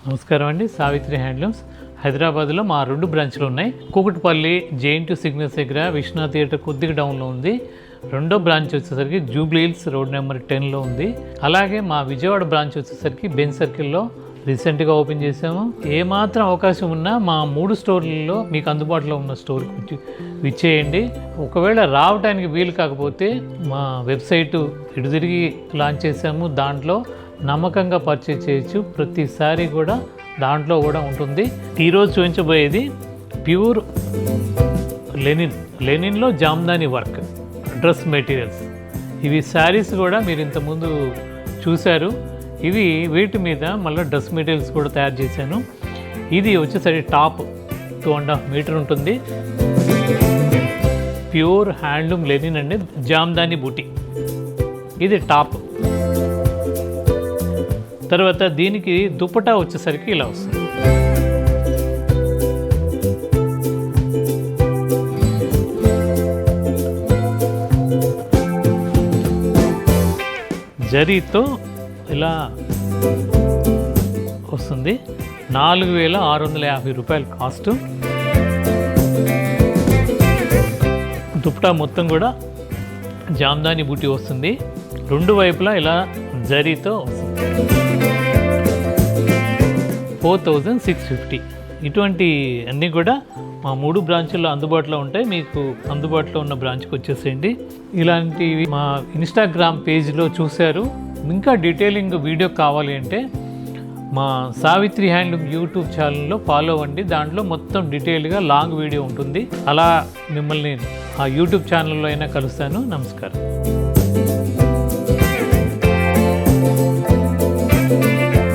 నమస్కారం అండి. సావిత్రి హ్యాండ్లూమ్స్ హైదరాబాద్లో మా 2 బ్రాంచ్లు ఉన్నాయి. కూకట్పల్లి జేఎన్టీ సిగ్నల్స్ దగ్గర విశ్వనాథ్ థియేటర్ కొద్దిగా డౌన్లో ఉంది. రెండో బ్రాంచ్ వచ్చేసరికి జూబ్లీ హిల్స్ రోడ్ నెంబర్ 10లో ఉంది. అలాగే మా విజయవాడ బ్రాంచ్ వచ్చేసరికి బెంజ్ సర్కిల్లో రీసెంట్గా ఓపెన్ చేసాము. ఏమాత్రం అవకాశం ఉన్నా మా 3 స్టోర్లలో మీకు అందుబాటులో ఉన్న స్టోర్కి విచ్చేయండి. ఒకవేళ రావడానికి వీలు కాకపోతే మా వెబ్సైటు ఇటు తిరిగి లాంచ్ చేసాము. దాంట్లో నమ్మకంగా పర్చేజ్ చేయొచ్చు. ప్రతిసారి కూడా దాంట్లో కూడా ఉంటుంది. ఈరోజు చూపించబోయేది ప్యూర్ లెనిన్లో జామ్దాని వర్క్ డ్రెస్ మెటీరియల్స్. ఇవి శారీస్ కూడా మీరు ఇంతకుముందు చూశారు. ఇవి వీటి మీద మళ్ళీ డ్రెస్ మెటీరియల్స్ కూడా తయారు చేశాను. ఇది వచ్చేసరికి టాప్ 2.5 మీటర్ ఉంటుంది. ప్యూర్ హ్యాండ్లూమ్ లెనిన్ అండి, జామ్దాని బూటీ. ఇది టాప్. తర్వాత దీనికి దుపట్టా వచ్చేసరికి ఇలా వస్తుంది. జరీతో ఇలా వస్తుంది. 4,650 రూపాయలు కాస్ట్. దుపట్టా మొత్తం కూడా జామ్దాని బూటీ వస్తుంది. 2 వైపులా ఇలా జరీతో వస్తుంది. 4,650. ఇటువంటి అన్నీ కూడా మా 3 బ్రాంచుల్లో అందుబాటులో ఉంటాయి. మీకు అందుబాటులో ఉన్న బ్రాంచ్కి వచ్చేసేయండి. ఇలాంటివి మా ఇన్స్టాగ్రామ్ పేజ్లో చూశారు. ఇంకా డీటెయిలింగ్ వీడియో కావాలి అంటే మా సావిత్రి హ్యాండ్లూమ్ యూట్యూబ్ ఛానల్లో ఫాలో అవ్వండి. దాంట్లో మొత్తం డీటెయిల్గా లాంగ్ వీడియో ఉంటుంది. అలా మిమ్మల్ని ఆ యూట్యూబ్ ఛానల్లో అయినా కలుస్తాను. నమస్కారం.